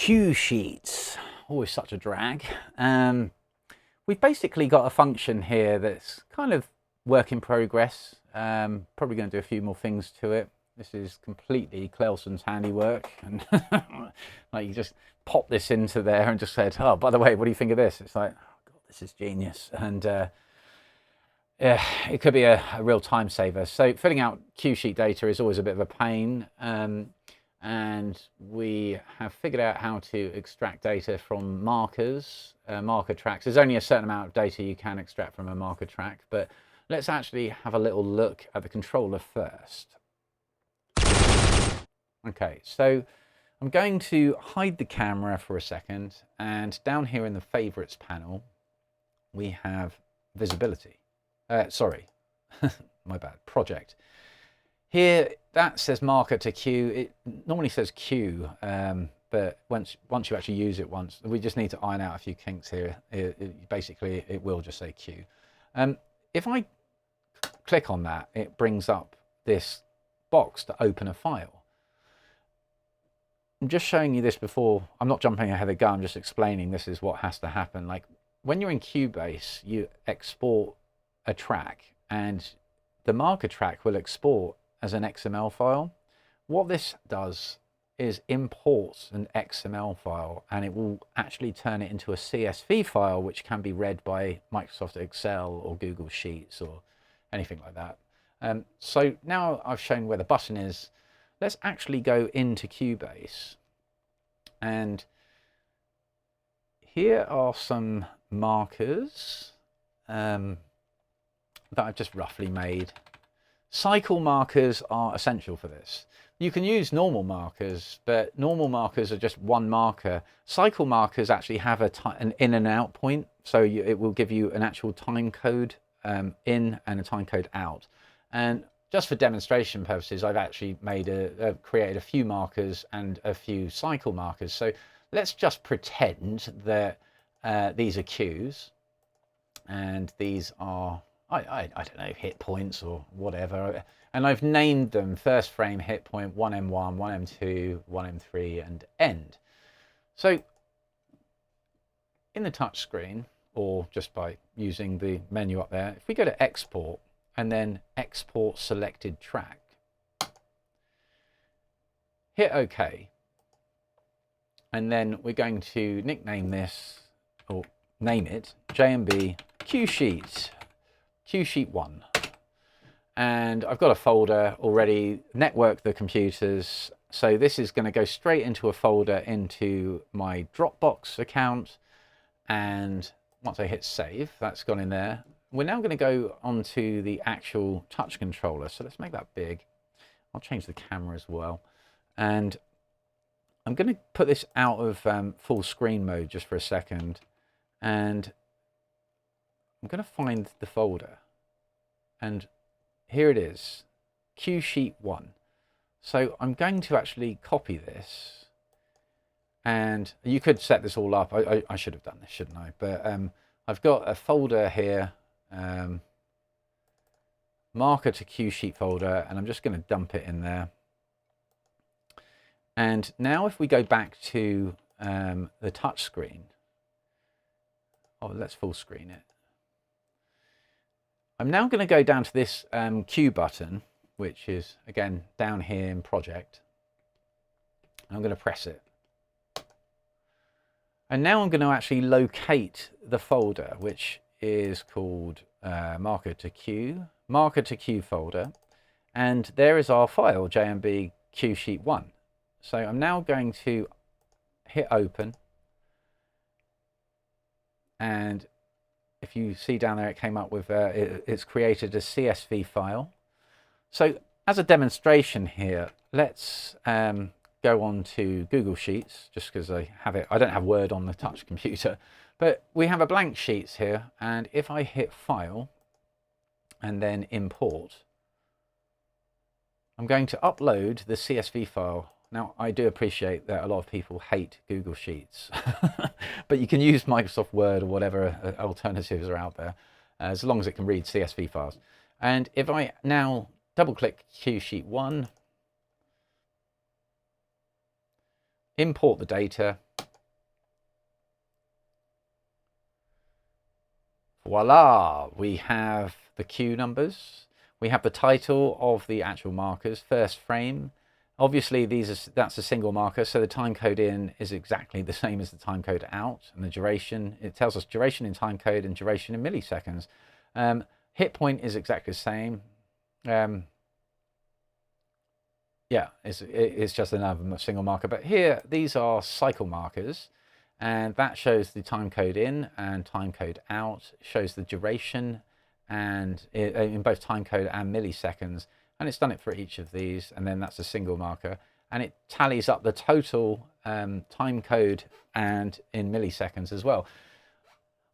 Cue sheets, always such a drag. We've basically got a function here that's kind of work in progress. Probably going to do a few more things to it. This is completely Clelson's handiwork, and like you just pop this into there and just said, "Oh, by the way, what do you think of this?" It's like, oh God, this is genius, and yeah, it could be a real time saver. So filling out cue sheet data is always a bit of a pain. And we have figured out how to extract data from markers, marker tracks. There's only a certain amount of data you can extract from a marker track, but let's actually have a little look at the controller first. Okay, so I'm going to hide the camera for a second, and down here in the favorites panel, we have visibility. Sorry, my bad, project. Here, that says marker to cue. It normally says cue, but once you actually use it once, we just need to iron out a few kinks here. Basically, it will just say cue. If I click on that, it brings up this box to open a file. I'm just showing you this before. I'm not jumping ahead of the gun. I'm just explaining this is what has to happen. Like when you're in Cubase, you export a track, and the marker track will export as an XML file. What this does is imports an XML file, and it will actually turn it into a CSV file, which can be read by Microsoft Excel or Google Sheets or anything like that. So now I've shown where the button is, let's actually go into Cubase. And here are some markers that I've just roughly made. Cycle markers are essential for this. You can use normal markers, but normal markers are just one marker. Cycle markers actually have an in and out point, so it will give you an actual time code in and a time code out. And just for demonstration purposes, I've actually created a few markers and a few cycle markers. So let's just pretend that these are cues, and these are I don't know, hit points or whatever. And I've named them first frame hit point, 1M1, 1M2, 1M3, and end. So in the touch screen, or just by using the menu up there, if we go to export and then export selected track, hit OK. And then we're going to nickname this, or name it, JMB Cue Sheet. Cue sheet 1, and I've got a folder already, network the computers, so this is going to go straight into a folder into my Dropbox account, and once I hit save, that's gone in there. We're now going to go onto the actual touch controller, so let's make that big. I'll change the camera as well, and I'm going to put this out of full screen mode just for a second, and I'm going to find the folder, and here it is, Cue Sheet 1. So I'm going to actually copy this, and you could set this all up. I should have done this, shouldn't I? But I've got a folder here, marker to Cue Sheet folder, and I'm just going to dump it in there. And now if we go back to the touch screen, let's full screen it. I'm now going to go down to this Cue button, which is again down here in project. I'm going to press it. And now I'm going to actually locate the folder, which is called marker to Cue folder. And there is our file, JMB Cue Sheet 1. So I'm now going to hit open, and if you see down there, it came up with, it's created a CSV file. So as a demonstration here, let's go on to Google Sheets, just because I have it. I don't have Word on the touch computer, but we have a blank Sheets here. And if I hit File and then Import, I'm going to upload the CSV file. Now, I do appreciate that a lot of people hate Google Sheets, but you can use Microsoft Word or whatever alternatives are out there, as long as it can read CSV files. And if I now double-click Cue Sheet 1, import the data, voila, we have the cue numbers. We have the title of the actual markers, first frame. Obviously, that's a single marker, so the time code in is exactly the same as the time code out, and the duration, it tells us duration in time code and duration in milliseconds. Hit point is exactly the same. Yeah, it's just another single marker, but here, these are cycle markers, and that shows the time code in and time code out, shows the duration and in both time code and milliseconds, and it's done it for each of these, and then that's a single marker, and it tallies up the total time code and in milliseconds as well.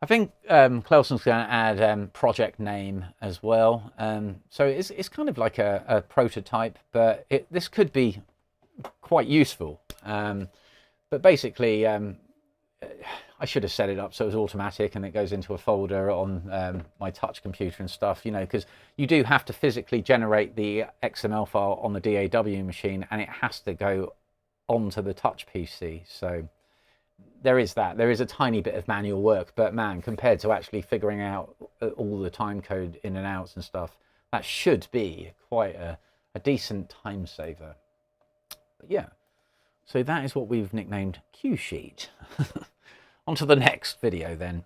I think Clelson's going to add project name as well, so it's kind of like a prototype, but this could be quite useful. But basically, I should have set it up so it was automatic and it goes into a folder on my touch computer and stuff, you know, because you do have to physically generate the XML file on the DAW machine, and it has to go onto the touch PC. So there is that. There is a tiny bit of manual work, but man, compared to actually figuring out all the time code in and outs and stuff, that should be quite a decent time saver. But yeah, so that is what we've nicknamed Cue Sheet. On to the next video then.